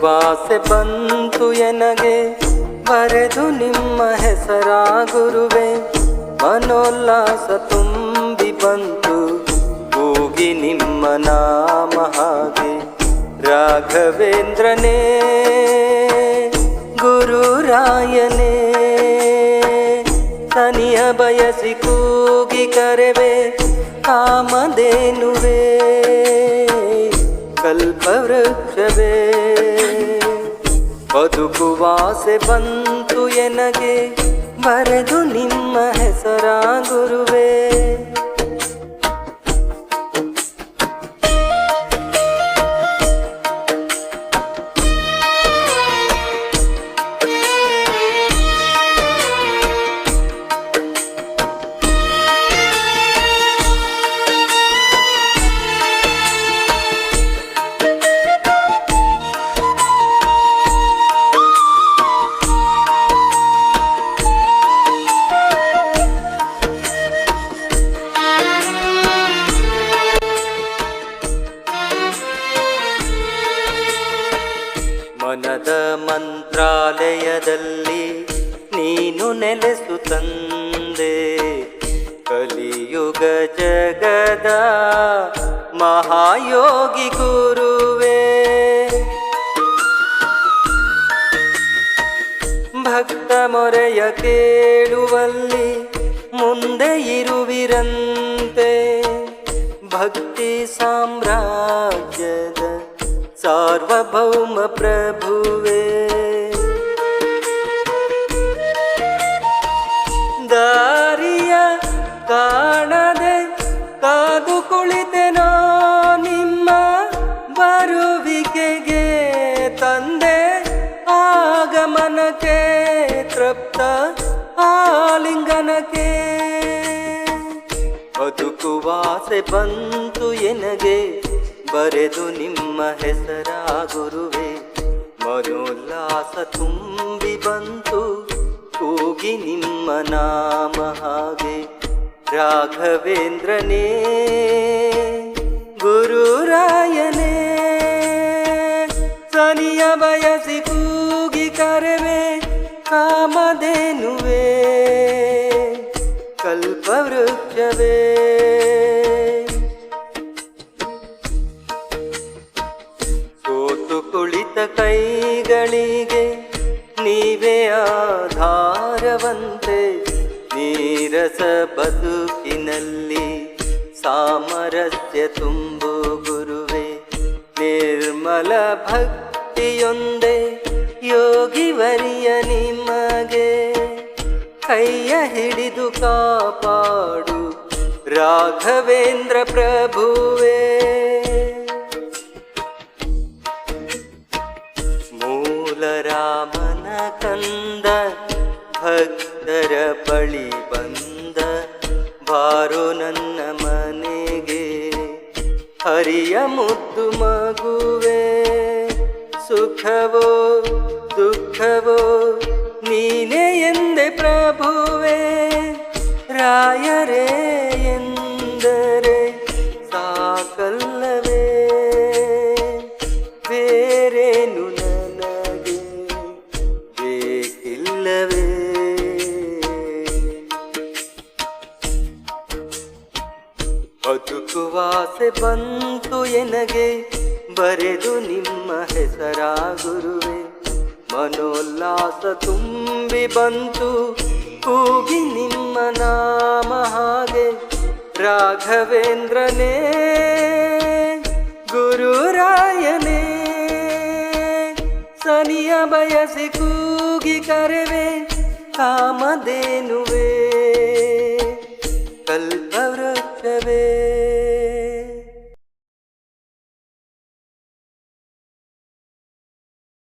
ಬದುಕುವಾಸೆ ಬಂತು ಎನಗೆ ಬರೆದು ನಿಮ್ಮ ಹೆಸರ ಗುರುವೆ. ಮನೋಲ್ಲಾಸ ತುಂಬಿ ಬಂತು ಕೂಗಿ ನಿಮ್ಮ ನಾಮ ಹಾಗೆ. ರಾಘವೇಂದ್ರನೇ ಗುರುರಾಯನೇ ತನಿಯ ಬಯಸಿ ಕೂಗಿ ಕರೆವೆ ಕಾಮಧೇನುವೆ ಕಲ್ಪವೃಕ್ಷವೇ. ಬದುಕುವಾಸೆ ಬಂತು ಎನಗೆ ಬರೆದು ನಿಮ್ಮ ಹೆಸರ ಗುರುವೇ. ಮನದ ಮಂತ್ರಾಲಯದಲ್ಲಿ ನೀನು ನೆಲೆಸು ತಂದೆ. ಕಲಿಯುಗ ಜಗದ ಮಹಾಯೋಗಿ ಗುರುವೇ. ಭಕ್ತ ಮೊರೆಯ ಕೇಳುವಲ್ಲಿ ಮುಂದೆ ಇರುವಿರಂತೆ. ಭಕ್ತಿ ಸಾಮ್ರಾಜ್ಯದ ಸಾರ್ವಭೌಮ ಪ್ರಭುವೇ. ದಾರಿಯ ಕಾಣದೆ ಕಾದು ಕುಳಿತೆನೋ ನಿಮ್ಮ ಬರುವಿಕೆಗೆ. ತಂದೆ ಆಗಮನಕ್ಕೆ ತೃಪ್ತ ಆಲಿಂಗನಕ್ಕೆ. ಬದುಕುವಾಸೆ ಬಂತು ಎನಗೆ ಬರೆದು ನಿಮ್ಮ ಹೆಸರ ಗುರುವೇ. ಮನೋಲ್ಲಾಸ ತುಂಬಿ ಬಂತು ಕೂಗಿ ನಿಮ್ಮ ನಾಮ ಹಾಗೆ. ರಾಘವೇಂದ್ರನೇ ಗುರುರಾಯನೇ ಸನಿಯ ಬಯಸಿ ಕೂಗಿ ಕರೆವೆ ಕಾಮಧೇನುವೆ ಕಲ್ಪವೃಕ್ಷವೇ. ಕುಳಿತ ಕೈಗಳಿಗೆ ನೀವೇ ಆಧಾರವಂತೆ. ನೀರಸ ಬದುಕಿನಲ್ಲಿ ಸಾಮರಸ್ಯ ತುಂಬು ಗುರುವೇ. ನಿರ್ಮಲ ಭಕ್ತಿಯೊಂದೇ ಯೋಗಿವರಿಯ ನಿಮಗೆ. ಕೈಯ ಹಿಡಿದು ಕಾಪಾಡು ರಾಘವೇಂದ್ರ ಪ್ರಭುವೇ. ರಾಮನ ಕಂದ ಭಕ್ತರ ಬಳಿ ಬಂದ. ಬಾರೋ ನನ್ನ ಮನೆಗೆ ಹರಿಯ ಮುದ್ದು ಮಗುವೆ. ಸುಖವೋ ದುಃಖವೋ ನೀನೇ ಎಂದೆ ಪ್ರಭುವೆ. ರಾಯರೇ ಎಂದರೆ ಸಾಕಲ್ಲವೇ ಬೇರೇನು ನನಗೆ ಬೇಕಿಲ್ಲವೇ. ಬದುಕುವಾಸೆ ಬಂತು ಎನಗೆ ಬರೆದು ನಿಮ್ಮ ಹೆಸರ ಗುರುವೇ. ಮನೋಲ್ಲಾಸ ತುಂಬಿ ಬಂತು ಕೂಗಿ ನಿಮ್ಮ ನಾಮ ಹಾಗೆ. ರಾಘವೇಂದ್ರನೇ ಗುರುರಾಯನೇ ಸನಿಯ ಬಯಸಿ ಕೂಗಿ ಕರೆವೆ ಕಾಮಧೇನುವೆ ಕಲ್ಪವೃಕ್ಷವೇ.